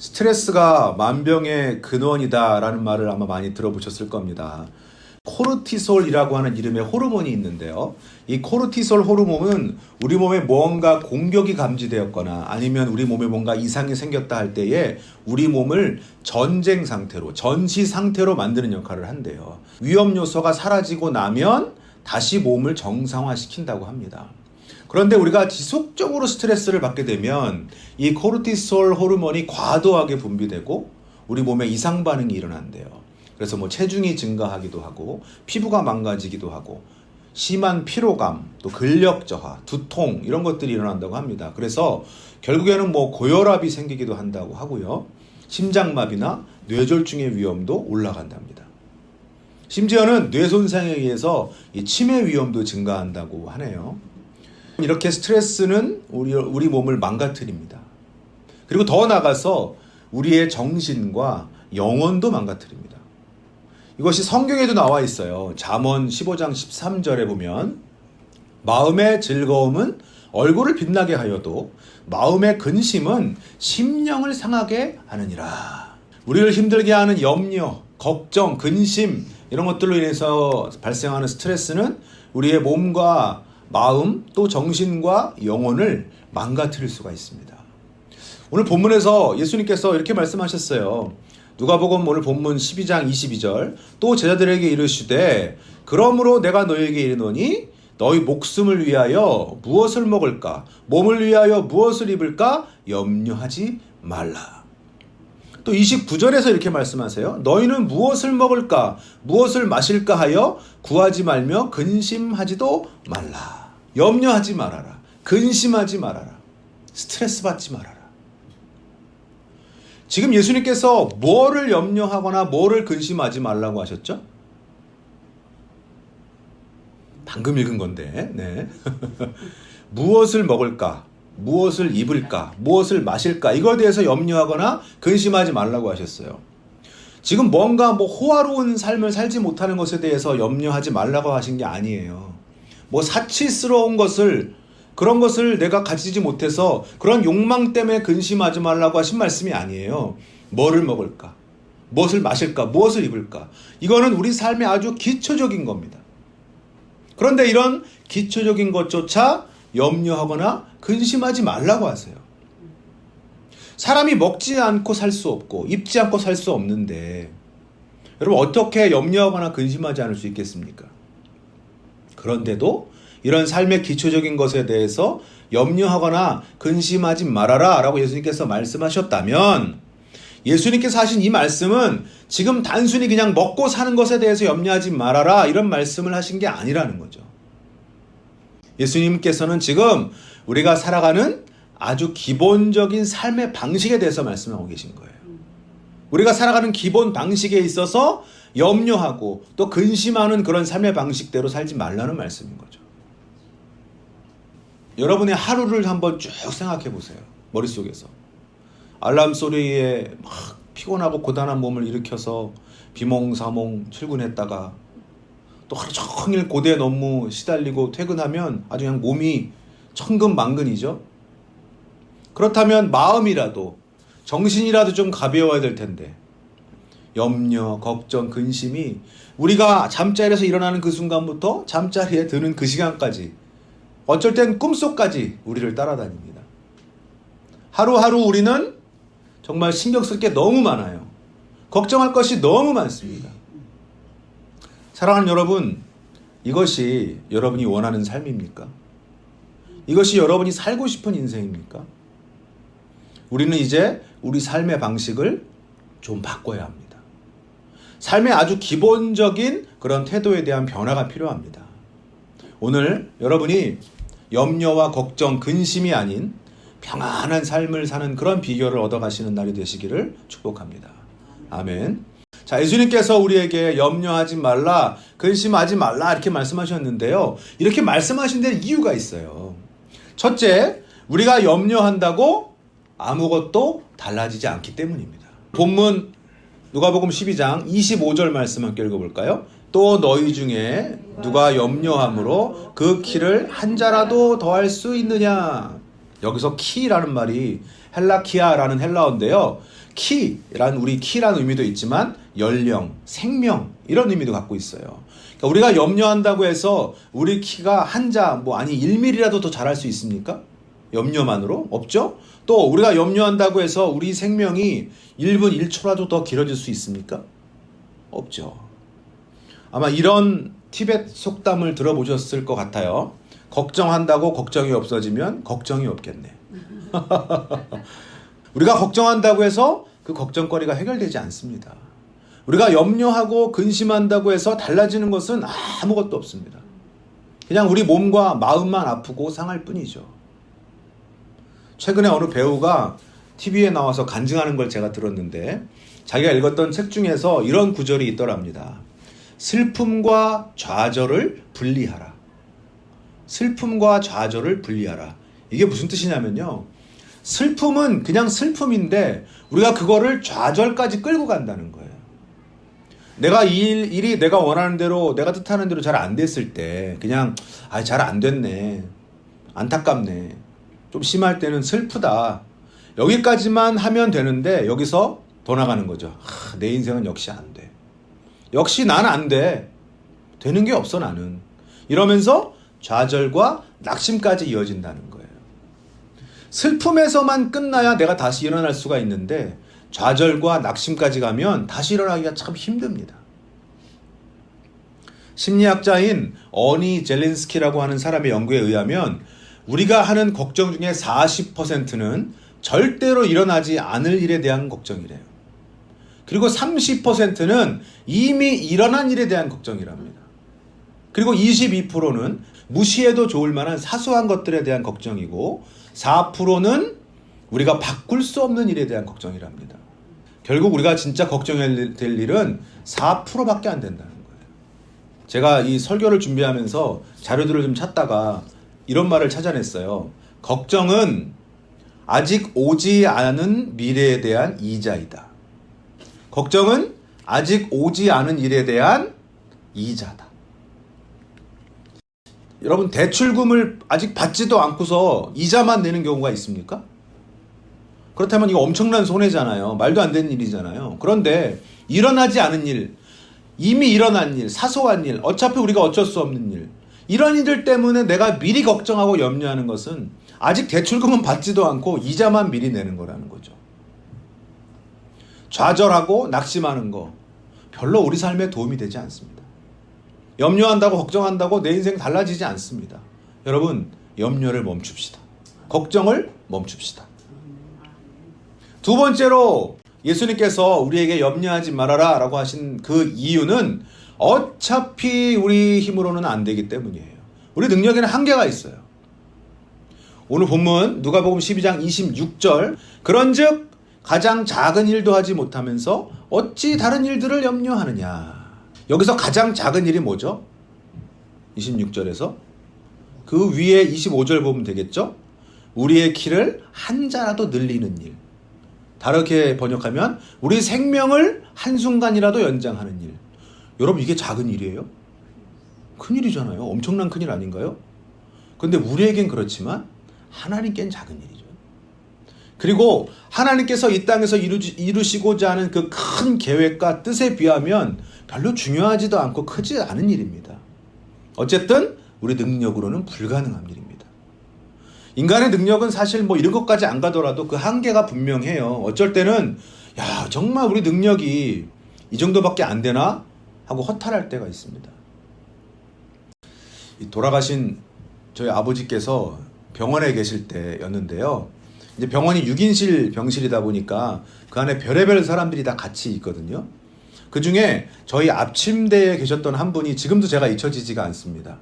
스트레스가 만병의 근원이다라는 말을 아마 많이 들어보셨을 겁니다. 코르티솔이라고 하는 이름의 호르몬이 있는데요. 이 코르티솔 호르몬은 우리 몸에 무언가 공격이 감지되었거나 아니면 우리 몸에 뭔가 이상이 생겼다 할 때에 우리 몸을 전쟁 상태로, 전시 상태로 만드는 역할을 한대요. 위험 요소가 사라지고 나면 다시 몸을 정상화시킨다고 합니다. 그런데 우리가 지속적으로 스트레스를 받게 되면 이 코르티솔 호르몬이 과도하게 분비되고 우리 몸에 이상 반응이 일어난대요. 그래서 체중이 증가하기도 하고 피부가 망가지기도 하고 심한 피로감, 또 근력 저하, 두통 이런 것들이 일어난다고 합니다. 그래서 결국에는 고혈압이 생기기도 한다고 하고요. 심장마비나 뇌졸중의 위험도 올라간답니다. 심지어는 뇌 손상에 의해서 이 치매 위험도 증가한다고 하네요. 이렇게 스트레스는 우리 몸을 망가뜨립니다. 그리고 더 나아가서 우리의 정신과 영혼도 망가뜨립니다. 이것이 성경에도 나와 있어요. 잠언 15장 13절에 보면 마음의 즐거움은 얼굴을 빛나게 하여도 마음의 근심은 심령을 상하게 하느니라. 우리를 힘들게 하는 염려, 걱정, 근심 이런 것들로 인해서 발생하는 스트레스는 우리의 몸과 마음 또 정신과 영혼을 망가뜨릴 수가 있습니다. 오늘 본문에서 예수님께서 이렇게 말씀하셨어요. 누가복음 오늘 본문 12장 22절 또 제자들에게 이르시되 그러므로 내가 너희에게 이르노니 너희 목숨을 위하여 무엇을 먹을까 몸을 위하여 무엇을 입을까 염려하지 말라. 또 29절에서 이렇게 말씀하세요. 너희는 무엇을 먹을까 무엇을 마실까 하여 구하지 말며 근심하지도 말라. 염려하지 말아라. 근심하지 말아라. 스트레스 받지 말아라. 지금 예수님께서 뭐를 염려하거나 뭐를 근심하지 말라고 하셨죠? 방금 읽은 건데, 네. 무엇을 먹을까? 무엇을 입을까? 무엇을 마실까? 이거에 대해서 염려하거나 근심하지 말라고 하셨어요. 지금 뭔가 호화로운 삶을 살지 못하는 것에 대해서 염려하지 말라고 하신 게 아니에요. 사치스러운 것을 그런 것을 내가 가지지 못해서 그런 욕망 때문에 근심하지 말라고 하신 말씀이 아니에요. 뭐를 먹을까? 무엇을 마실까? 무엇을 입을까? 이거는 우리 삶의 아주 기초적인 겁니다. 그런데 이런 기초적인 것조차 염려하거나 근심하지 말라고 하세요. 사람이 먹지 않고 살 수 없고 입지 않고 살 수 없는데 여러분 어떻게 염려하거나 근심하지 않을 수 있겠습니까? 그런데도 이런 삶의 기초적인 것에 대해서 염려하거나 근심하지 말아라 라고 예수님께서 말씀하셨다면 예수님께서 하신 이 말씀은 지금 단순히 그냥 먹고 사는 것에 대해서 염려하지 말아라 이런 말씀을 하신 게 아니라는 거죠. 예수님께서는 지금 우리가 살아가는 아주 기본적인 삶의 방식에 대해서 말씀하고 계신 거예요. 우리가 살아가는 기본 방식에 있어서 염려하고 또 근심하는 그런 삶의 방식대로 살지 말라는 말씀인 거죠. 여러분의 하루를 한번 쭉 생각해 보세요. 머릿속에서. 알람 소리에 막 피곤하고 고단한 몸을 일으켜서 비몽사몽 출근했다가 또 하루 종일 고된 업무 시달리고 퇴근하면 아주 그냥 몸이 천근만근이죠. 그렇다면 마음이라도 정신이라도 좀 가벼워야 될 텐데 염려, 걱정, 근심이 우리가 잠자리에서 일어나는 그 순간부터 잠자리에 드는 그 시간까지 어쩔 땐 꿈속까지 우리를 따라다닙니다. 하루하루 우리는 정말 신경 쓸 게 너무 많아요. 걱정할 것이 너무 많습니다. 사랑하는 여러분, 이것이 여러분이 원하는 삶입니까? 이것이 여러분이 살고 싶은 인생입니까? 우리는 이제 우리 삶의 방식을 좀 바꿔야 합니다. 삶의 아주 기본적인 그런 태도에 대한 변화가 필요합니다. 오늘 여러분이 염려와 걱정, 근심이 아닌 평안한 삶을 사는 그런 비결을 얻어가시는 날이 되시기를 축복합니다. 아멘. 자, 예수님께서 우리에게 염려하지 말라, 근심하지 말라 이렇게 말씀하셨는데요. 이렇게 말씀하신 데는 이유가 있어요. 첫째, 우리가 염려한다고 아무것도 달라지지 않기 때문입니다. 본문 누가복음 12장 25절 말씀 함께 읽어볼까요? 또 너희 중에 누가 염려함으로 그 키를 한 자라도 더할 수 있느냐? 여기서 키라는 말이 헬라키아라는 헬라어인데요. 우리 키라는 의미도 있지만 연령, 생명 이런 의미도 갖고 있어요. 그러니까 우리가 염려한다고 해서 우리 키가 한자 아니 1mm라도 더 자랄 수 있습니까? 염려만으로? 없죠? 또 우리가 염려한다고 해서 우리 생명이 1분 1초라도 더 길어질 수 있습니까? 없죠. 아마 이런 티벳 속담을 들어보셨을 것 같아요. 걱정한다고 걱정이 없어지면 걱정이 없겠네. 우리가 걱정한다고 해서 그 걱정거리가 해결되지 않습니다. 우리가 염려하고 근심한다고 해서 달라지는 것은 아무것도 없습니다. 그냥 우리 몸과 마음만 아프고 상할 뿐이죠. 최근에 어느 배우가 TV에 나와서 간증하는 걸 제가 들었는데 자기가 읽었던 책 중에서 이런 구절이 있더랍니다. 슬픔과 좌절을 분리하라. 슬픔과 좌절을 분리하라. 이게 무슨 뜻이냐면요. 슬픔은 그냥 슬픔인데 우리가 그거를 좌절까지 끌고 간다는 거예요. 내가 일이 내가 원하는 대로 내가 뜻하는 대로 잘 안 됐을 때 그냥 잘 안 됐네. 안타깝네. 좀 심할 때는 슬프다. 여기까지만 하면 되는데 여기서 더 나가는 거죠. 내 인생은 역시 안 돼. 역시 난 안 돼. 되는 게 없어 나는. 이러면서 좌절과 낙심까지 이어진다는 거예요. 슬픔에서만 끝나야 내가 다시 일어날 수가 있는데 좌절과 낙심까지 가면 다시 일어나기가 참 힘듭니다. 심리학자인 어니 젤린스키라고 하는 사람의 연구에 의하면 우리가 하는 걱정 중에 40%는 절대로 일어나지 않을 일에 대한 걱정이래요. 그리고 30%는 이미 일어난 일에 대한 걱정이랍니다. 그리고 22%는 무시해도 좋을 만한 사소한 것들에 대한 걱정이고 4%는 우리가 바꿀 수 없는 일에 대한 걱정이랍니다. 결국 우리가 진짜 걱정해야 될 일은 4%밖에 안 된다는 거예요. 제가 이 설교를 준비하면서 자료들을 좀 찾다가 이런 말을 찾아냈어요. 걱정은 아직 오지 않은 미래에 대한 이자이다. 걱정은 아직 오지 않은 일에 대한 이자다. 여러분 대출금을 아직 받지도 않고서 이자만 내는 경우가 있습니까? 그렇다면 이거 엄청난 손해잖아요. 말도 안 되는 일이잖아요. 그런데 일어나지 않은 일, 이미 일어난 일, 사소한 일, 어차피 우리가 어쩔 수 없는 일, 이런 일들 때문에 내가 미리 걱정하고 염려하는 것은 아직 대출금은 받지도 않고 이자만 미리 내는 거라는 거죠. 좌절하고 낙심하는 거 별로 우리 삶에 도움이 되지 않습니다. 염려한다고 걱정한다고 내 인생 달라지지 않습니다. 여러분 염려를 멈춥시다. 걱정을 멈춥시다. 두 번째로 예수님께서 우리에게 염려하지 말아라 라고 하신 그 이유는 어차피 우리 힘으로는 안 되기 때문이에요. 우리 능력에는 한계가 있어요. 오늘 본문 누가복음 12장 26절 그런즉 가장 작은 일도 하지 못하면서 어찌 다른 일들을 염려하느냐. 여기서 가장 작은 일이 뭐죠? 26절에서 그 위에 25절 보면 되겠죠? 우리의 키를 한 자라도 늘리는 일. 다르게 번역하면 우리 생명을 한순간이라도 연장하는 일. 여러분 이게 작은 일이에요? 큰일이잖아요. 엄청난 큰일 아닌가요? 그런데 우리에겐 그렇지만 하나님께는 작은 일이죠. 그리고 하나님께서 이 땅에서 이루시고자 하는 그 큰 계획과 뜻에 비하면 별로 중요하지도 않고 크지 않은 일입니다. 어쨌든 우리 능력으로는 불가능한 일입니다. 인간의 능력은 사실 이런 것까지 안 가더라도 그 한계가 분명해요. 어쩔 때는 정말 우리 능력이 이 정도밖에 안 되나 하고 허탈할 때가 있습니다. 돌아가신 저희 아버지께서 병원에 계실 때였는데요. 이제 병원이 6인실 병실이다 보니까 그 안에 별의별 사람들이 다 같이 있거든요. 그 중에 저희 앞침대에 계셨던 한 분이 지금도 제가 잊혀지지가 않습니다.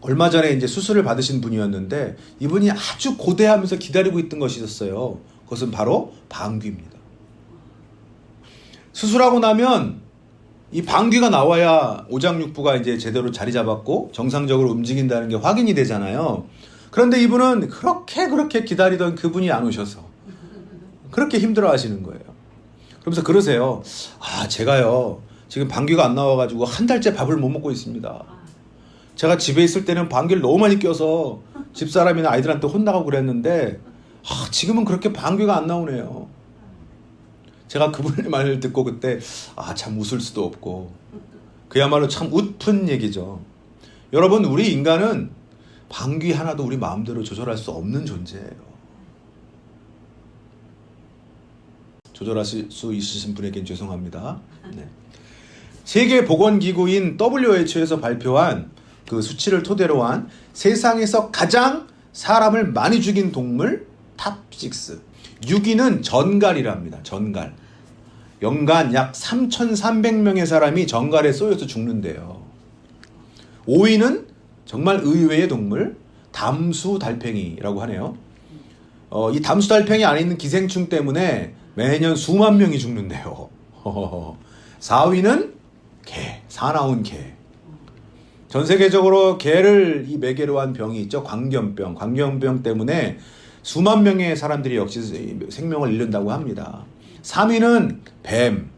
얼마 전에 이제 수술을 받으신 분이었는데 이분이 아주 고대하면서 기다리고 있던 것이 있었어요. 그것은 바로 방귀입니다. 수술하고 나면 이 방귀가 나와야 오장육부가 이제 제대로 자리 잡았고 정상적으로 움직인다는 게 확인이 되잖아요. 그런데 이분은 그렇게 기다리던 그분이 안 오셔서 그렇게 힘들어 하시는 거예요. 그러면서 그러세요. 제가요 지금 방귀가 안 나와가지고 한 달째 밥을 못 먹고 있습니다. 제가 집에 있을 때는 방귀를 너무 많이 껴서 집사람이나 아이들한테 혼나고 그랬는데 지금은 그렇게 방귀가 안 나오네요. 제가 그분의 말을 듣고 그때 참 웃을 수도 없고 그야말로 참 웃픈 얘기죠. 여러분, 우리 인간은 방귀 하나도 우리 마음대로 조절할 수 없는 존재예요. 조절하실 수 있으신 분에겐 죄송합니다. 네. 세계보건기구인 WHO에서 발표한 그 수치를 토대로 한 세상에서 가장 사람을 많이 죽인 동물 탑6. 6위는 전갈이랍니다. 전갈. 연간 약 3,300명의 사람이 전갈에 쏘여서 죽는데요. 5위는 정말 의외의 동물 담수달팽이라고 하네요. 이 담수달팽이 안에 있는 기생충 때문에 매년 수만 명이 죽는데요. 4위는 개, 사나운 개. 전 세계적으로 개를 이 매개로 한 병이 있죠. 광견병. 광견병 때문에 수만 명의 사람들이 역시 생명을 잃는다고 합니다. 3위는 뱀.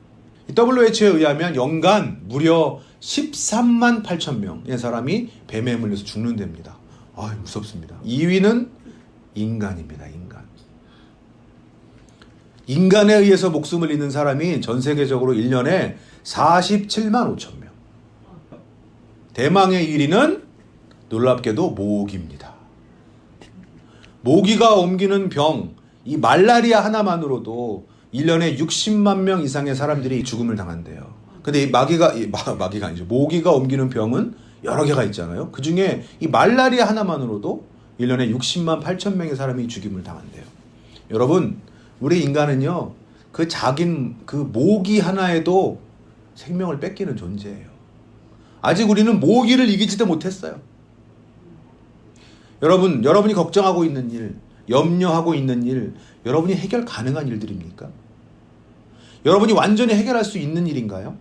WHO에 의하면 연간 무려 13만 8천 명의 사람이 뱀에 물려서 죽는답니다. 무섭습니다. 2위는 인간입니다. 인간에 의해서 목숨을 잃는 사람이 전 세계적으로 1년에 47만 5천 명. 대망의 1위는 놀랍게도 모기입니다. 모기가 옮기는 병, 이 말라리아 하나만으로도 1년에 60만 명 이상의 사람들이 죽음을 당한대요. 근데 이 마귀가 아니죠. 모기가 옮기는 병은 여러 개가 있잖아요. 그 중에 이 말라리아 하나만으로도 1년에 60만 8천 명의 사람이 죽임을 당한대요. 여러분, 우리 인간은요, 그 작은 그 모기 하나에도 생명을 뺏기는 존재예요. 아직 우리는 모기를 이기지도 못했어요. 여러분이 걱정하고 있는 일, 염려하고 있는 일, 여러분이 해결 가능한 일들입니까? 여러분이 완전히 해결할 수 있는 일인가요?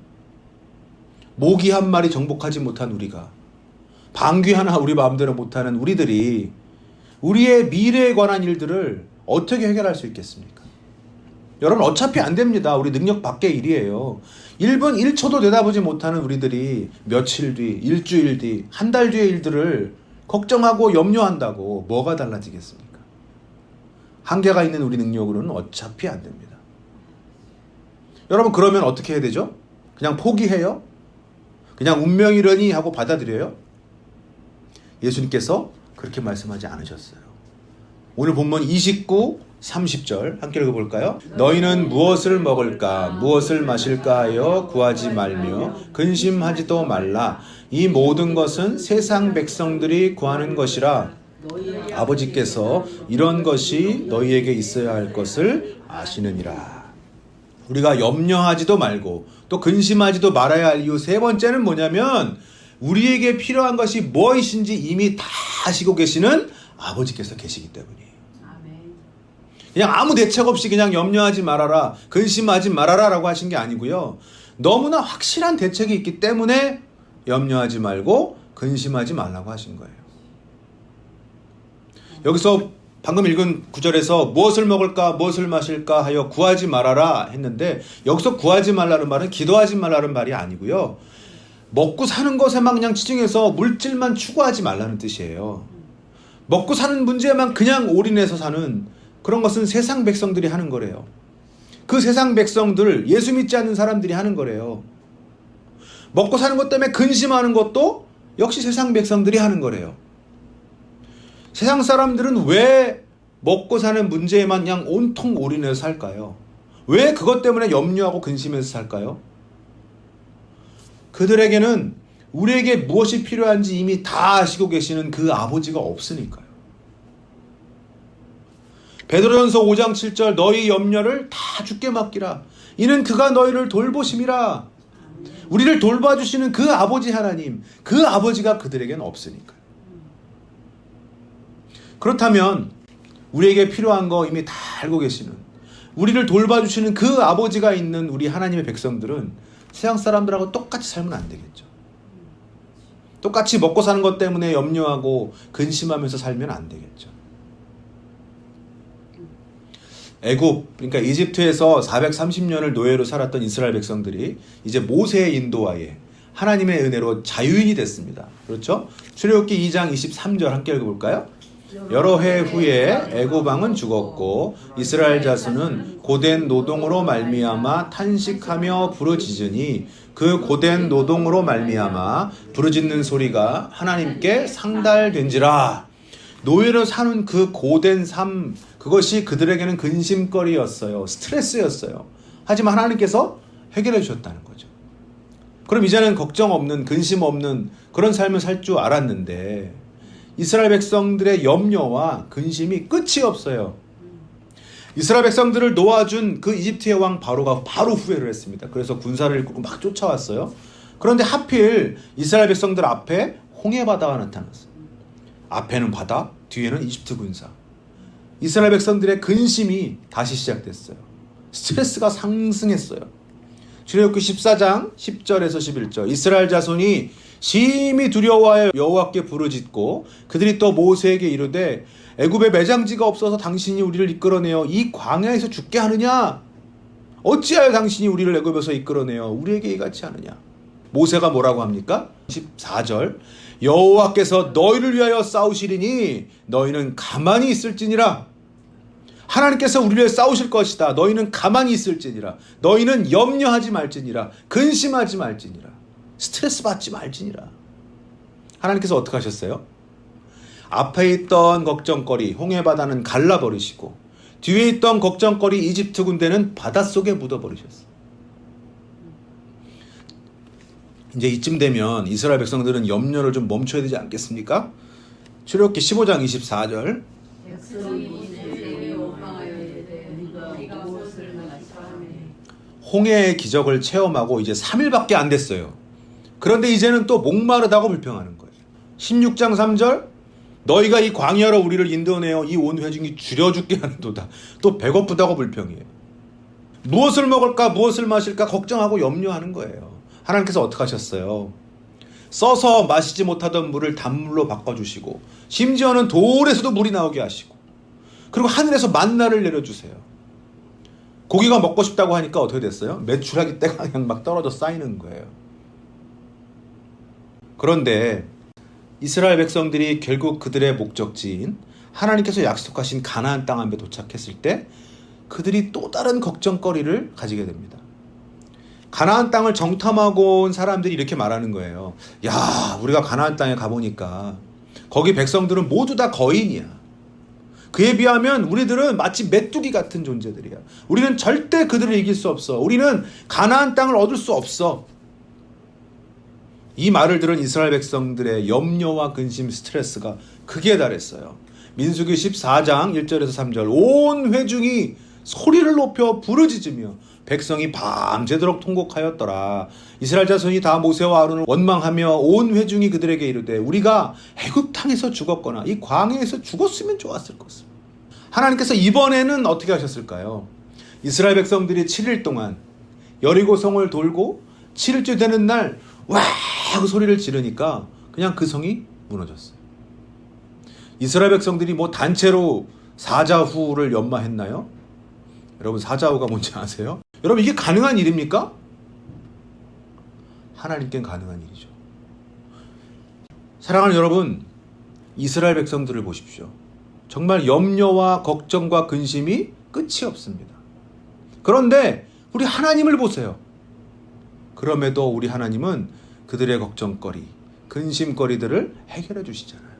모기 한 마리 정복하지 못한 우리가, 방귀 하나 우리 마음대로 못하는 우리들이 우리의 미래에 관한 일들을 어떻게 해결할 수 있겠습니까? 여러분, 어차피 안 됩니다. 우리 능력 밖의 일이에요. 1분 1초도 내다보지 못하는 우리들이 며칠 뒤, 일주일 뒤, 한 달 뒤의 일들을 걱정하고 염려한다고 뭐가 달라지겠습니까? 한계가 있는 우리 능력으로는 어차피 안 됩니다. 여러분, 그러면 어떻게 해야 되죠? 그냥 포기해요? 그냥 운명이려니 하고 받아들여요? 예수님께서 그렇게 말씀하지 않으셨어요. 오늘 본문 29, 30절 함께 읽어볼까요? 너희는 무엇을 먹을까 무엇을 마실까 하여 구하지 말며 근심하지도 말라. 이 모든 것은 세상 백성들이 구하는 것이라. 아버지께서 이런 것이 너희에게 있어야 할 것을 아시느니라. 우리가 염려하지도 말고 또 근심하지도 말아야 할 이유 세 번째는 뭐냐면, 우리에게 필요한 것이 무엇인지 이미 다 아시고 계시는 아버지께서 계시기 때문이에요. 그냥 아무 대책 없이 그냥 염려하지 말아라, 근심하지 말아라 라고 하신 게 아니고요. 너무나 확실한 대책이 있기 때문에 염려하지 말고 근심하지 말라고 하신 거예요. 여기서 방금 읽은 구절에서 무엇을 먹을까 무엇을 마실까 하여 구하지 말아라 했는데, 여기서 구하지 말라는 말은 기도하지 말라는 말이 아니고요. 먹고 사는 것에만 그냥 치중해서 물질만 추구하지 말라는 뜻이에요. 먹고 사는 문제에만 그냥 올인해서 사는 그런 것은 세상 백성들이 하는 거래요. 그 세상 백성들, 예수 믿지 않는 사람들이 하는 거래요. 먹고 사는 것 때문에 근심하는 것도 역시 세상 백성들이 하는 거래요. 세상 사람들은 왜 먹고 사는 문제에만 그냥 온통 올인해서 살까요? 왜 그것 때문에 염려하고 근심해서 살까요? 그들에게는 우리에게 무엇이 필요한지 이미 다 아시고 계시는 그 아버지가 없으니까요. 베드로전서 5장 7절 너희 염려를 다 주께 맡기라. 이는 그가 너희를 돌보심이라. 우리를 돌봐주시는 그 아버지 하나님, 그 아버지가 그들에게는 없으니까요. 그렇다면 우리에게 필요한 거 이미 다 알고 계시는, 우리를 돌봐주시는 그 아버지가 있는 우리 하나님의 백성들은 세상 사람들하고 똑같이 살면 안 되겠죠. 똑같이 먹고 사는 것 때문에 염려하고 근심하면서 살면 안 되겠죠. 애굽, 그러니까 이집트에서 430년을 노예로 살았던 이스라엘 백성들이 이제 모세의 인도하에 하나님의 은혜로 자유인이 됐습니다. 그렇죠? 출애굽기 2장 23절 함께 읽어볼까요? 여러 해 후에 애굽 왕은 죽었고 이스라엘 자손은 고된 노동으로 말미암아 탄식하며 부르짖으니 그 고된 노동으로 말미암아 부르짖는 소리가 하나님께 상달된지라. 노예로 사는 그 고된 삶, 그것이 그들에게는 근심거리였어요. 스트레스였어요. 하지만 하나님께서 해결해 주셨다는 거죠. 그럼 이제는 걱정 없는, 근심 없는 그런 삶을 살 줄 알았는데 이스라엘 백성들의 염려와 근심이 끝이 없어요. 이스라엘 백성들을 놓아준 그 이집트의 왕 바로가 바로 후회를 했습니다. 그래서 군사를 이끌고 막 쫓아왔어요. 그런데 하필 이스라엘 백성들 앞에 홍해바다가 나타났어요. 앞에는 바다, 뒤에는 이집트 군사. 이스라엘 백성들의 근심이 다시 시작됐어요. 스트레스가 상승했어요. 출애굽기 14장 10절에서 11절. 이스라엘 자손이 심히 두려워하여 여호와께 부르짖고 그들이 또 모세에게 이르되 애굽에 매장지가 없어서 당신이 우리를 이끌어내어 이 광야에서 죽게 하느냐? 어찌하여 당신이 우리를 애굽에서 이끌어내어 우리에게 이같이 하느냐? 모세가 뭐라고 합니까? 14절. 여호와께서 너희를 위하여 싸우시리니 너희는 가만히 있을지니라. 하나님께서 우리를 위해 싸우실 것이다. 너희는 가만히 있을지니라. 너희는 염려하지 말지니라. 근심하지 말지니라. 스트레스 받지 말지니라. 하나님께서 어떻게 하셨어요? 앞에 있던 걱정거리 홍해바다는 갈라버리시고 뒤에 있던 걱정거리 이집트 군대는 바닷속에 묻어버리셨어요. 이제 이쯤 되면 이스라엘 백성들은 염려를 좀 멈춰야 되지 않겠습니까? 출애굽기 15장 24절. 홍해의 기적을 체험하고 이제 3일밖에 안 됐어요. 그런데 이제는 또 목마르다고 불평하는 거예요. 16장 3절. 너희가 이 광야로 우리를 인도내어 이 온 회중이 줄여 죽게 하는도다. 또 배고프다고 불평해요. 무엇을 먹을까 무엇을 마실까 걱정하고 염려하는 거예요. 하나님께서 어떻게 하셨어요? 써서 마시지 못하던 물을 단물로 바꿔주시고 심지어는 돌에서도 물이 나오게 하시고 그리고 하늘에서 만나를 내려주세요. 고기가 먹고 싶다고 하니까 어떻게 됐어요? 메추라기 떼가 그냥 막 떨어져 쌓이는 거예요. 그런데 이스라엘 백성들이 결국 그들의 목적지인 하나님께서 약속하신 가나안 땅 앞에 도착했을 때 그들이 또 다른 걱정거리를 가지게 됩니다. 가나안 땅을 정탐하고 온 사람들이 이렇게 말하는 거예요. 야, 우리가 가나안 땅에 가보니까 거기 백성들은 모두 다 거인이야. 그에 비하면 우리들은 마치 메뚜기 같은 존재들이야. 우리는 절대 그들을 이길 수 없어. 우리는 가나안 땅을 얻을 수 없어. 이 말을 들은 이스라엘 백성들의 염려와 근심, 스트레스가 극에 달했어요. 민수기 14장 1절에서 3절. 온 회중이 소리를 높여 부르짖으며 백성이 밤새도록 통곡하였더라. 이스라엘 자손이 다 모세와 아론을 원망하며 온 회중이 그들에게 이르되 우리가 애굽 땅에서 죽었거나 이 광야에서 죽었으면 좋았을 것을. 하나님께서 이번에는 어떻게 하셨을까요? 이스라엘 백성들이 7일 동안 여리고성을 돌고 7일째 되는 날 와 하고 소리를 지르니까 그냥 그 성이 무너졌어요. 이스라엘 백성들이 뭐 단체로 사자후를 연마했나요? 여러분 사자후가 뭔지 아세요? 여러분 이게 가능한 일입니까? 하나님께는 가능한 일이죠. 사랑하는 여러분, 이스라엘 백성들을 보십시오. 정말 염려와 걱정과 근심이 끝이 없습니다. 그런데 우리 하나님을 보세요. 그럼에도 우리 하나님은 그들의 걱정거리, 근심거리들을 해결해 주시잖아요.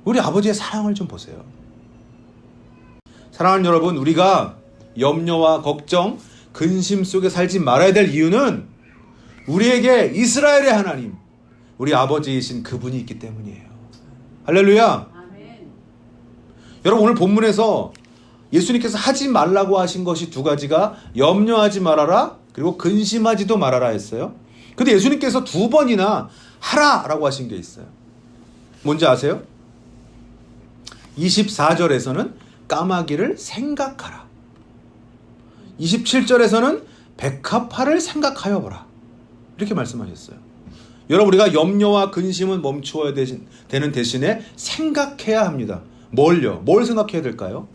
우리 아버지의 사랑을 좀 보세요. 사랑하는 여러분, 우리가 염려와 걱정, 근심 속에 살지 말아야 될 이유는 우리에게 이스라엘의 하나님, 우리 아버지이신 그분이 있기 때문이에요. 할렐루야. 아멘. 여러분 오늘 본문에서 예수님께서 하지 말라고 하신 것이 두 가지가 염려하지 말아라 그리고 근심하지도 말아라 했어요. 근데 예수님께서 두 번이나 하라라고 하신 게 있어요. 뭔지 아세요? 24절에서는 까마귀를 생각하라. 27절에서는 백합화를 생각하여 보라. 이렇게 말씀하셨어요. 여러분 우리가 염려와 근심은 멈추어야 되는 대신에 생각해야 합니다. 뭘요? 뭘 생각해야 될까요?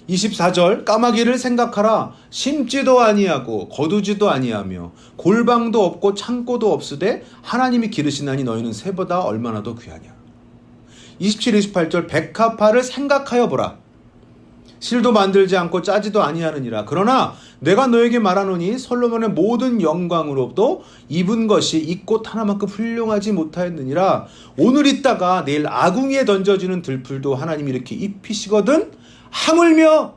24절 까마귀를 생각하라. 심지도 아니하고 거두지도 아니하며 골방도 없고 창고도 없으되 하나님이 기르시나니 너희는 새보다 얼마나 더 귀하냐. 27, 28절 백합화를 생각하여 보라. 실도 만들지 않고 짜지도 아니하느니라. 그러나 내가 너에게 말하노니 솔로몬의 모든 영광으로도 입은 것이 이 꽃 하나만큼 훌륭하지 못하였느니라. 오늘 있다가 내일 아궁이에 던져지는 들풀도 하나님이 이렇게 입히시거든. 하물며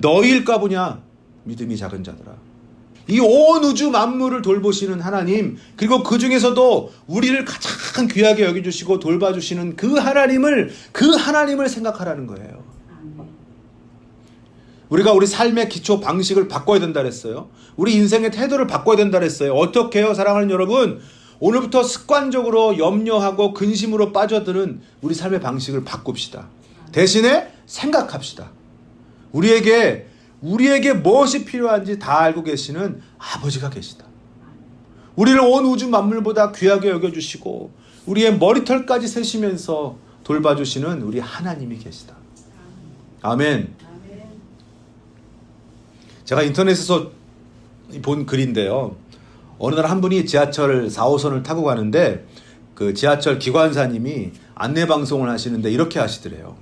너희일까 보냐. 믿음이 작은 자들아. 이 온 우주 만물을 돌보시는 하나님, 그리고 그 중에서도 우리를 가장 귀하게 여겨주시고 돌봐주시는 그 하나님을 생각하라는 거예요. 우리가 우리 삶의 기초 방식을 바꿔야 된다 그랬어요. 우리 인생의 태도를 바꿔야 된다 그랬어요. 어떻게 해요, 사랑하는 여러분? 오늘부터 습관적으로 염려하고 근심으로 빠져드는 우리 삶의 방식을 바꿉시다. 대신에 생각합시다. 우리에게 무엇이 필요한지 다 알고 계시는 아버지가 계시다. 우리를 온 우주 만물보다 귀하게 여겨주시고 우리의 머리털까지 세시면서 돌봐주시는 우리 하나님이 계시다. 아멘. 제가 인터넷에서 본 글인데요. 어느 날 한 분이 지하철 4호선을 타고 가는데 그 지하철 기관사님이 안내방송을 하시는데 이렇게 하시더래요.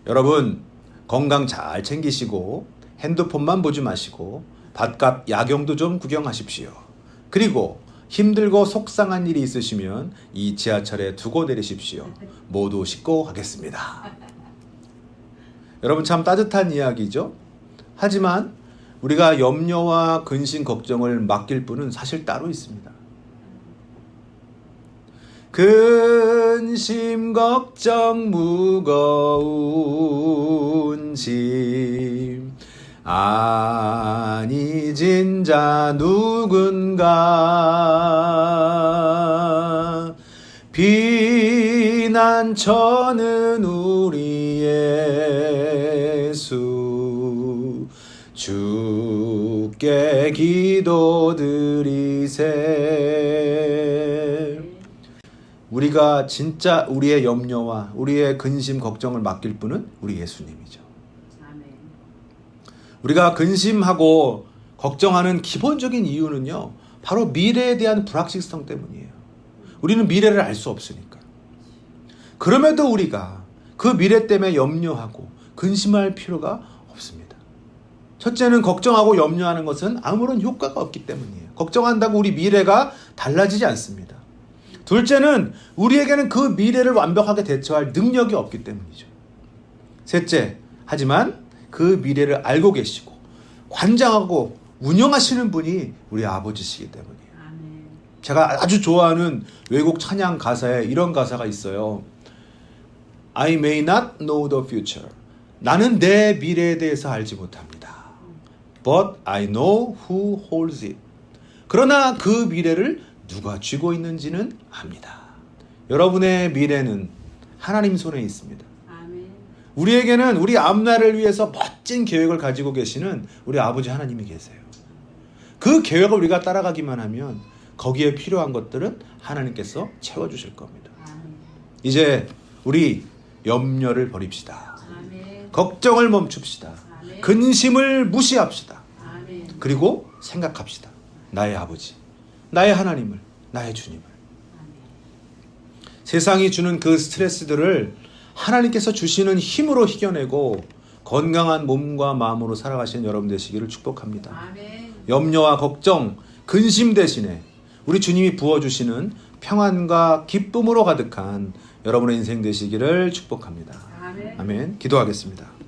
여러분, 건강 잘 챙기시고 핸드폰만 보지 마시고 바깥 야경도 좀 구경하십시오. 그리고 힘들고 속상한 일이 있으시면 이 지하철에 두고 내리십시오. 모두 싣고 가겠습니다. 여러분, 참 따뜻한 이야기죠? 하지만 우리가 염려와 근심, 걱정을 맡길 분은 사실 따로 있습니다. 근심, 걱정, 무거운 짐 아니 진자 누군가 비난처는 우리 예수 주께 기도드리세. 우리가 진짜 우리의 염려와 우리의 근심, 걱정을 맡길 분은 우리 예수님이죠. 우리가 근심하고 걱정하는 기본적인 이유는요, 바로 미래에 대한 불확실성 때문이에요. 우리는 미래를 알 수 없으니까. 그럼에도 우리가 그 미래 때문에 염려하고 근심할 필요가 없습니다. 첫째는 걱정하고 염려하는 것은 아무런 효과가 없기 때문이에요. 걱정한다고 우리 미래가 달라지지 않습니다. 둘째는 우리에게는 그 미래를 완벽하게 대처할 능력이 없기 때문이죠. 셋째, 하지만 그 미래를 알고 계시고 관장하고 운영하시는 분이 우리 아버지시기 때문이에요. 제가 아주 좋아하는 외국 찬양 가사에 이런 가사가 있어요. I may not know the future. 나는 내 미래에 대해서 알지 못합니다. But I know who holds it. 그러나 그 미래를 누가 쥐고 있는지는 압니다. 여러분의 미래는 하나님 손에 있습니다. 아멘. 우리에게는 우리 앞날을 위해서 멋진 계획을 가지고 계시는 우리 아버지 하나님이 계세요. 그 계획을 우리가 따라가기만 하면 거기에 필요한 것들은 하나님께서 채워주실 겁니다. 아멘. 이제 우리 염려를 버립시다. 아멘. 걱정을 멈춥시다. 아멘. 근심을 무시합시다. 아멘. 그리고 생각합시다. 나의 아버지, 나의 하나님을, 나의 주님을. 세상이 주는 그 스트레스들을 하나님께서 주시는 힘으로 이겨내고 건강한 몸과 마음으로 살아가시는 여러분 되시기를 축복합니다. 아멘. 염려와 걱정, 근심 대신에 우리 주님이 부어주시는 평안과 기쁨으로 가득한 여러분의 인생 되시기를 축복합니다. 아멘. 아멘. 기도하겠습니다.